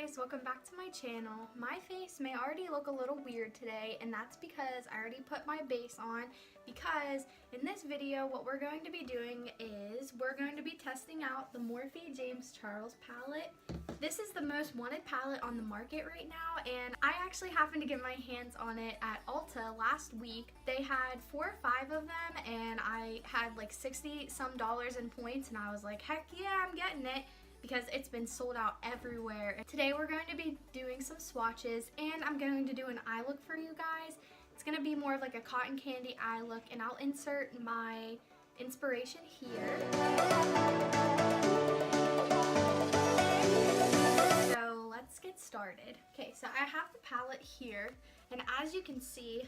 guys, welcome back to my channel. My face may already look a little weird today, and that's because I already put my base on, because in this video what we're going to be doing is we're going to be testing out the Morphe James Charles palette. This is the most wanted palette on the market right now, and I actually happened to get my hands on it at Ulta last week. They had 4 or 5 of them, and I had like $60 some in points, and I was like, heck yeah, I'm getting it, because it's been sold out everywhere. Today we're going to be doing some swatches, and I'm going to do an eye look for you guys. It's going to be more of like a cotton candy eye look, and I'll insert my inspiration here. So let's get started. Okay, so I have the palette here, and as you can see,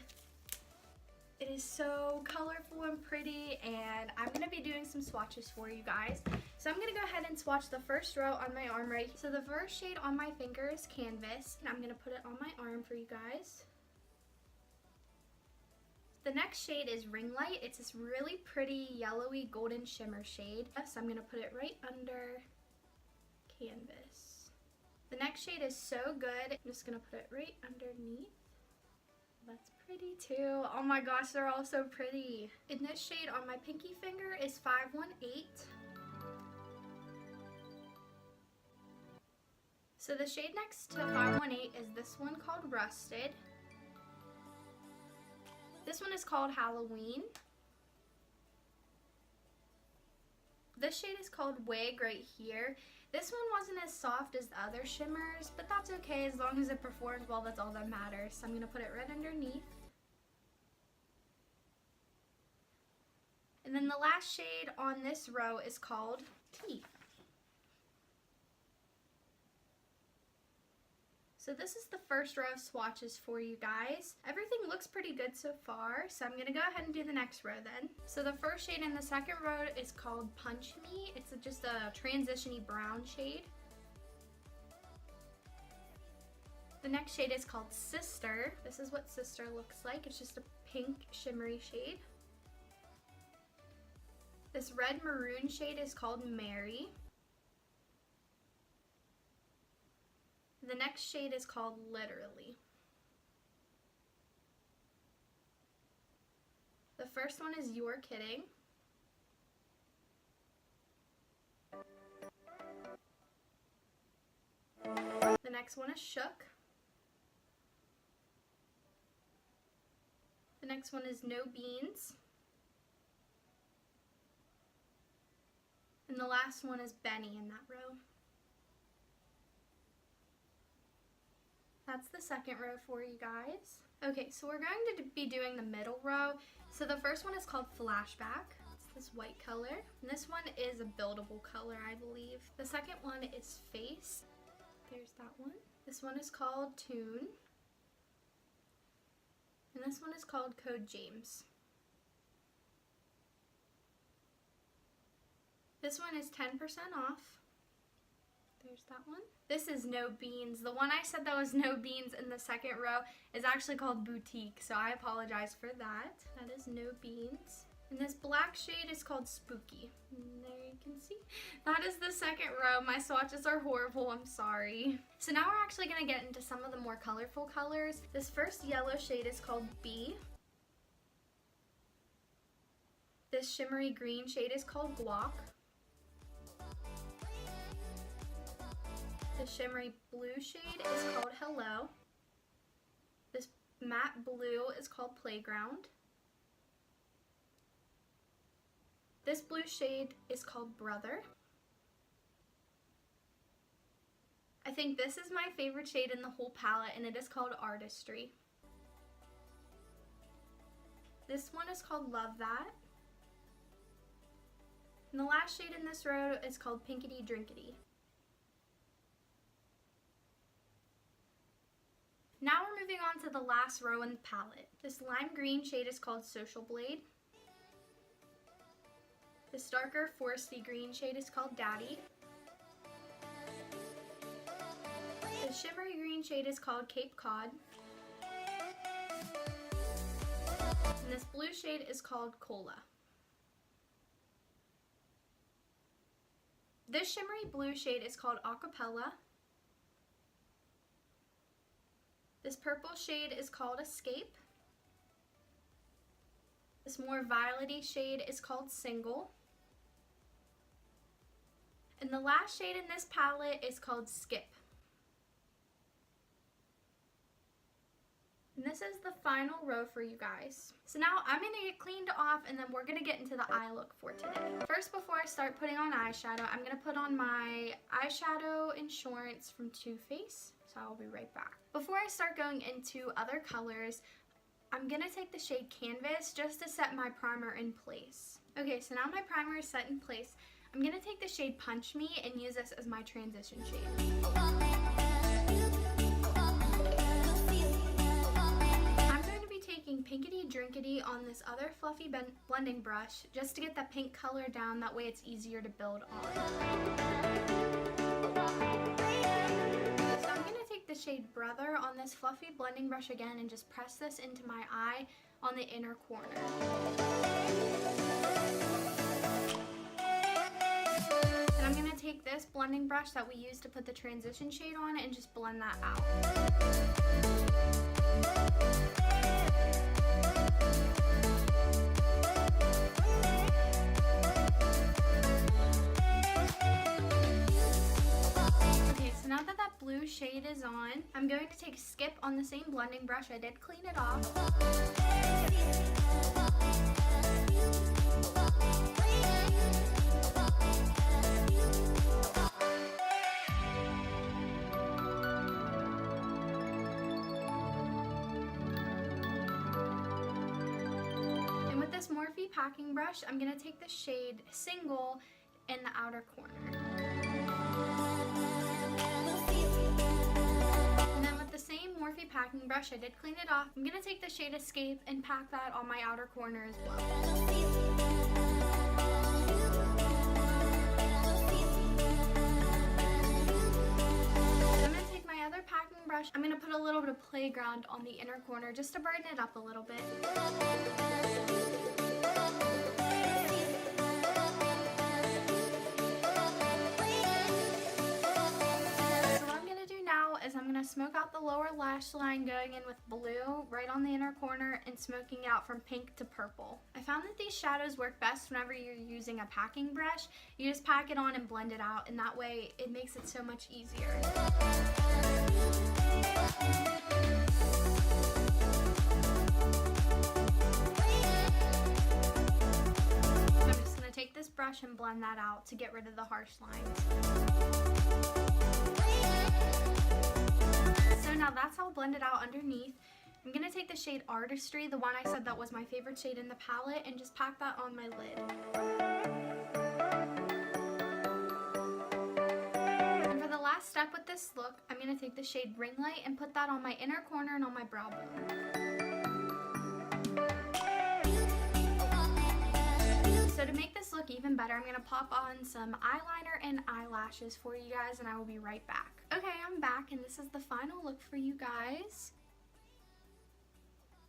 it is so colorful and pretty, and I'm going to be doing some swatches for you guys. So I'm going to go ahead and swatch the first row on my arm right here. So the first shade on my finger is Canvas, and I'm going to put it on my arm for you guys. The next shade is Ring Light. It's this really pretty yellowy golden shimmer shade. So I'm going to put it right under Canvas. The next shade is So Good. I'm just going to put it right underneath. That's pretty too. Oh my gosh, they're all so pretty. And this shade on my pinky finger is 518. So the shade next to 518 is this one called Rusted. This one is called Halloween. This shade is called Wig right here. This one wasn't as soft as the other shimmers, but that's okay as long as it performs well. That's all that matters. So I'm going to put it right underneath. And then the last shade on this row is called Tea. So this is the first row of swatches for you guys. Everything looks pretty good so far, so I'm going to go ahead and do the next row then. So the first shade in the second row is called Punch Me. It's just a transition-y brown shade. The next shade is called Sister. This is what Sister looks like. It's just a pink shimmery shade. This red maroon shade is called Mary. The next shade is called Literally. The first one is You're Kidding. The next one is Shook. The next one is No Beans. And the last one is Benny in that row. That's the second row for you guys. Okay, so we're going to be doing the middle row. So the first one is called Flashback. It's this white color. And this one is a buildable color, I believe. The second one is Face. There's that one. This one is called Tune. And this one is called Code James. This one is 10% off. There's that one. This is No Beans. The one I said that was No Beans in the second row is actually called Boutique, so I apologize for that. That is No Beans. And this black shade is called Spooky. And there you can see. That is the second row. My swatches are horrible, I'm sorry. So now we're actually going to get into some of the more colorful colors. This first yellow shade is called B. This shimmery green shade is called Guac. The shimmery blue shade is called Hello. This matte blue is called Playground. This blue shade is called Brother. I think this is my favorite shade in the whole palette, and it is called Artistry. This one is called Love That. And the last shade in this row is called Pinkity Drinkity. Now we're moving on to the last row in the palette. This lime green shade is called Social Blade. This darker foresty green shade is called Daddy. The shimmery green shade is called Cape Cod. And this blue shade is called Cola. This shimmery blue shade is called Acapella. This purple shade is called Escape. This more violet-y shade is called Single. And the last shade in this palette is called Skip. And this is the final row for you guys. So now I'm going to get cleaned off and then we're going to get into the eye look for today. First, before I start putting on eyeshadow, I'm going to put on my eyeshadow Insurance from Too Faced. So I'll be right back. Before I start going into other colors, I'm going to take the shade Canvas just to set my primer in place. Okay, so now my primer is set in place. I'm going to take the shade Punch Me and use this as my transition shade. Pinkity Drinkity on this other fluffy blending brush just to get that pink color down, that way it's easier to build on. So I'm going to take the shade Brother on this fluffy blending brush again and just press this into my eye on the inner corner. And I'm going to take this blending brush that we used to put the transition shade on and just blend that out. Now that that blue shade is on, I'm going to take Skip on the same blending brush. I did clean it off. And with this Morphe packing brush, I'm going to take the shade Single in the outer corner. Morphe packing brush, I did clean it off. I'm going to take the shade Escape and pack that on my outer corner as well. I'm going to take my other packing brush. I'm going to put a little bit of Playground on the inner corner just to brighten it up a little bit. I'm going to smoke out the lower lash line, going in with blue right on the inner corner and smoking out from pink to purple. I found that these shadows work best whenever you're using a packing brush. You just pack it on and blend it out, and that way it makes it so much easier. I'm just going to take this brush and blend that out to get rid of the harsh lines. So now that's all blended out underneath. I'm going to take the shade Artistry, the one I said that was my favorite shade in the palette, and just pack that on my lid. And for the last step with this look, I'm going to take the shade Ring Light and put that on my inner corner and on my brow bone. So to make this look even better, I'm going to pop on some eyeliner and eyelashes for you guys, and I will be right back. Okay, I'm back, and this is the final look for you guys.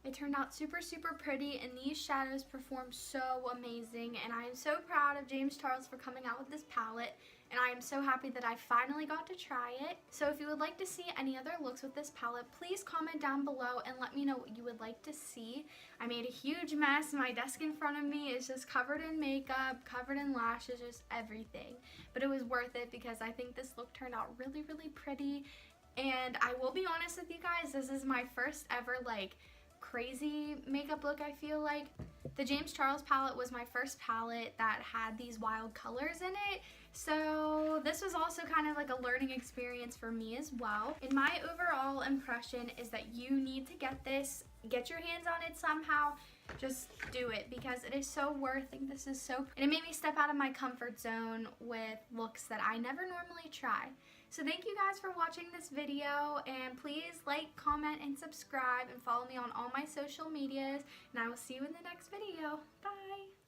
It turned out super, super pretty, and these shadows performed so amazing, and I am so proud of James Charles for coming out with this palette, and I am so happy that I finally got to try it. So if you would like to see any other looks with this palette, please comment down below and let me know what you would like to see. I made a huge mess. My desk in front of me is just covered in makeup, covered in lashes, just everything. But it was worth it because I think this look turned out really, really pretty. And I will be honest with you guys, this is my first ever crazy makeup look. I feel like the James Charles palette was my first palette that had these wild colors in it, so this was also kind of like a learning experience for me as well. And my overall impression is that you need to get this, get your hands on it somehow. Just do it because it is so worth it. This is so, and it made me step out of my comfort zone with looks that I never normally try. So thank you guys for watching this video, and please like, comment, and subscribe, and follow me on all my social medias, and I will see you in the next video. Bye!